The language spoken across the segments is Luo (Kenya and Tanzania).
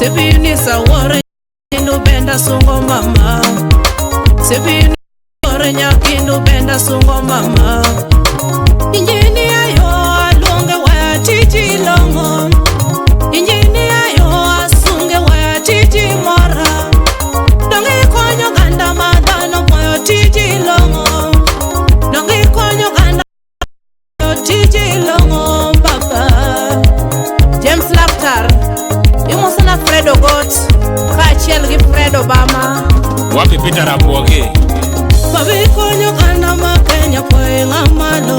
Sebini sawore kindu benda sungo mama. Sebini sawore nyakindu benda sungo mama. Injini ayo alunge wa titi longo. Injini ayo asunge wa titi mora. Dongi konyo ganda madano moyo titi longo. Dongi konyo ganda moyo titi longo papa. James Laptar Imusana Fredo Got Kachiel gi Fredo Obama Wapi Peter Rabuogi Babi konyo ganda ma Kenya poe ngamalo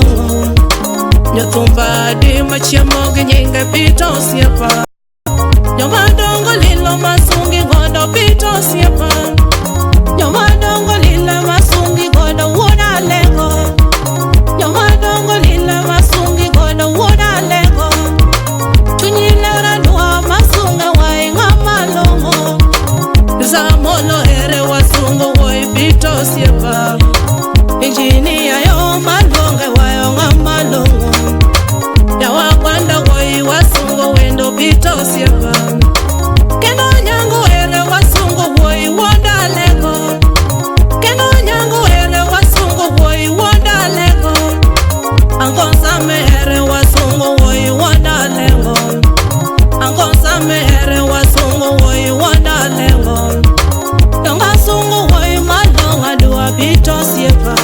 Nyotumba di machiemo gi nyinge Peter Osiepa Nyomadongo lilo masungi godo Peter Osiepa Nyomadongo lilo masungi godo Woda Lego Nyomadongo lilo masungi godo Woda Lego Tunyilera dua masunga wai ngamalongo Zamolo ere wasungo wai Peter Osiepa Engineer yo malonge wayo ngamalongo Yawa kwanda wai wasungo wendo Peter Osiepa Keno nyango ere wasungo wai Woda Lego Keno nyango ere wasungo wai Woda Lego Angonsa me ere wasungo wai Woda Lego Angonsa me ere wasungo wai Woda Lego Donga sungo wai malonga dua Peter Osiepa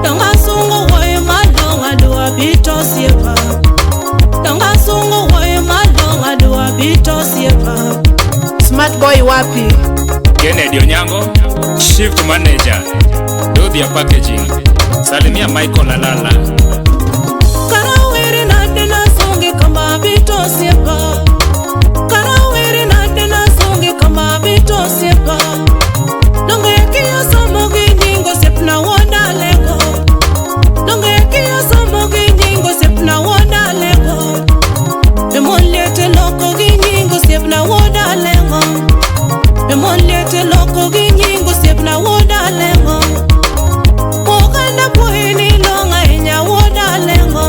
Donga sungo wai malonga dua Peter Osiepa Donga sungo wai malonga dua Peter Osiepa Smart boy wapi Kennedy Onyango Shift Manager Dodhia Packaging Salimia Michael Alala Karawiri nade na sungi kama Peter Osiepa Karawiri nade na sungi kama Peter Osiepa Donge kiyo somo ginyingo sepna Woda Lego Donge kiyo somo ginyingo sepna Woda Lego Emoliete loko ginyingo sepna Woda Lego Emoliete loko ginyingo sepna Woda Lego Wakanda poini longa enya Woda Lego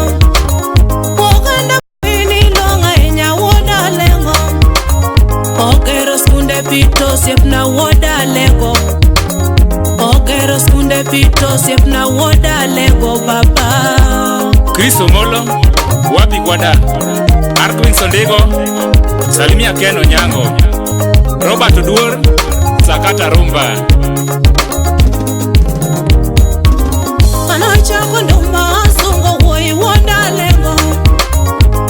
Wakanda poini longa enya Woda Lego Okero skunde Peter Osiepa Woda Lego Okero skunde Peter Osiepa Woda Lego baba Chris Omolo Wapi Gwada Arkwin Sondego Salimia Ken Onyango Robert Oduor Sakata Rumba Anachako nduma sungo woi Woda Lego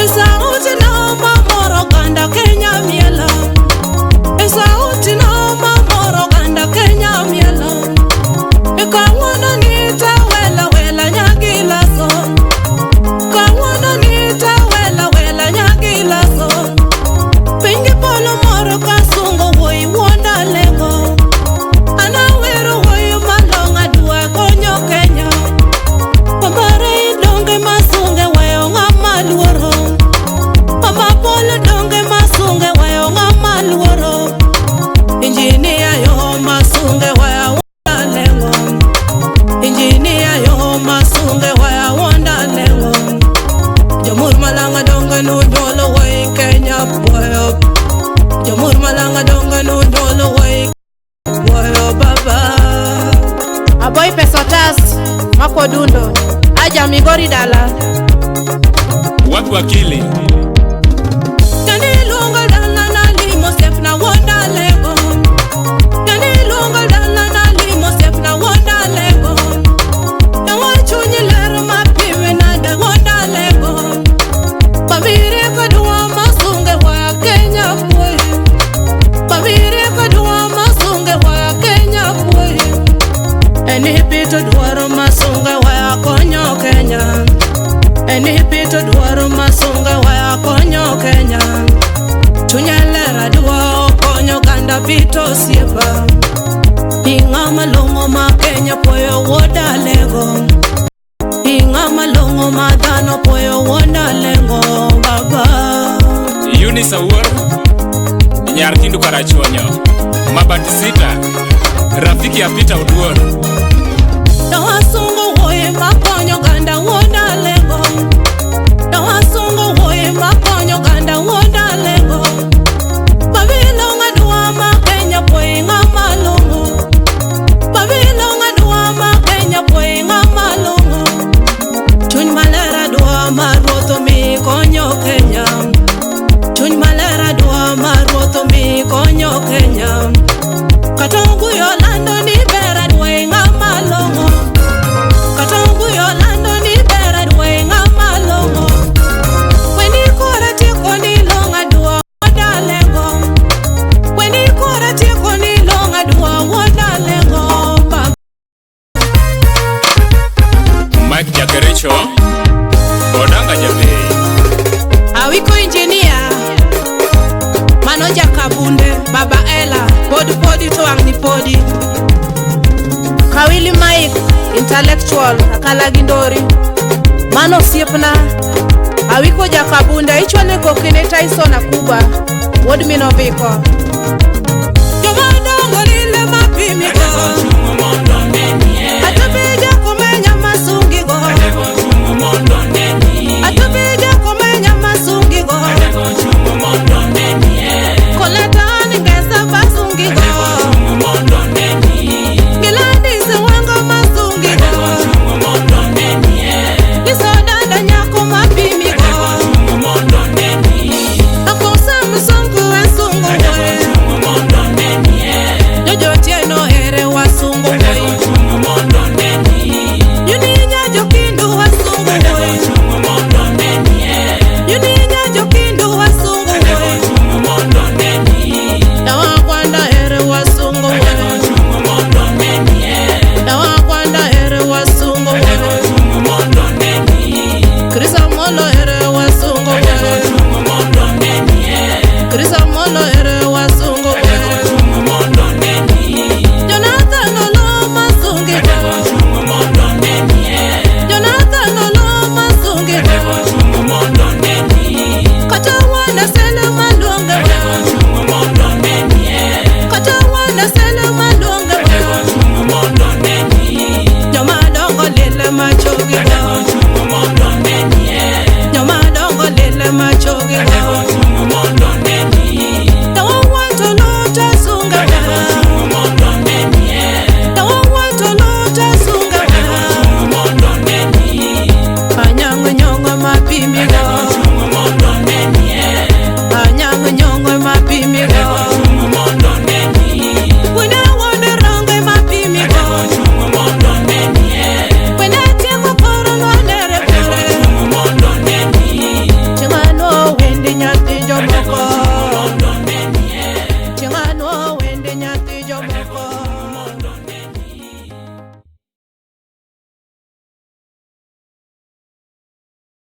Esa uti na mamoro ganda Kenya miela Esa uti na mamoro ganda Kenya miela Eka wana nita wela wela nyagila so Ka wana nita wela wela nyagila so Pingi polo moro kasungo woi Woda Lego Anawero woi malonga dua konyo Kenya Pabare donge masunge wayo ngamaluoro Papa polo donge masunge wayo ngamaluoro Engineer yo masunge waya Woda Lego Engineer yo masunge waya Woda Lego Jamur malanga donge nujolo wai Kenya boyo Jamur malanga donge nujolo wai boyo baba Aboy Pesotas Mako Dundo Aja Migori Dala Wapi Wakili Kani lunga dala na limo sepna Woda Lego Kani lunga dala na limo sepna Woda Lego Yawa chunyi lero mapiwe na de Woda Lego Pabire kadua masunge wa Kenya boy Pabire kadua masunge wa Kenya boy Eni pito duwaro masunge wa konyo Kenya Eni pito duwaro masunge wa konyo Kenya Chunyelera duwa konyo ganda Peter Osiepa Inga malongo ma Kenya poyo Woda Lego Inga malongo ma dhano poyo Woda Lego baba Eunice Awuor Nyar Kindu Karachuonyo Mabatisita Rafiki ya Peter Oduor Dawa sungo woye makonyo ganda Woda Lego Dawa sungo woye makonyo ganda Woda Lego Babi podi to ang ni podi. Kawili Mike, intellectual, akalagindori. Mano siepna. Awiko jakabunda, ichwane kokine Tyson akuba. Wod minoviko. Joma dongo lile mapimi go.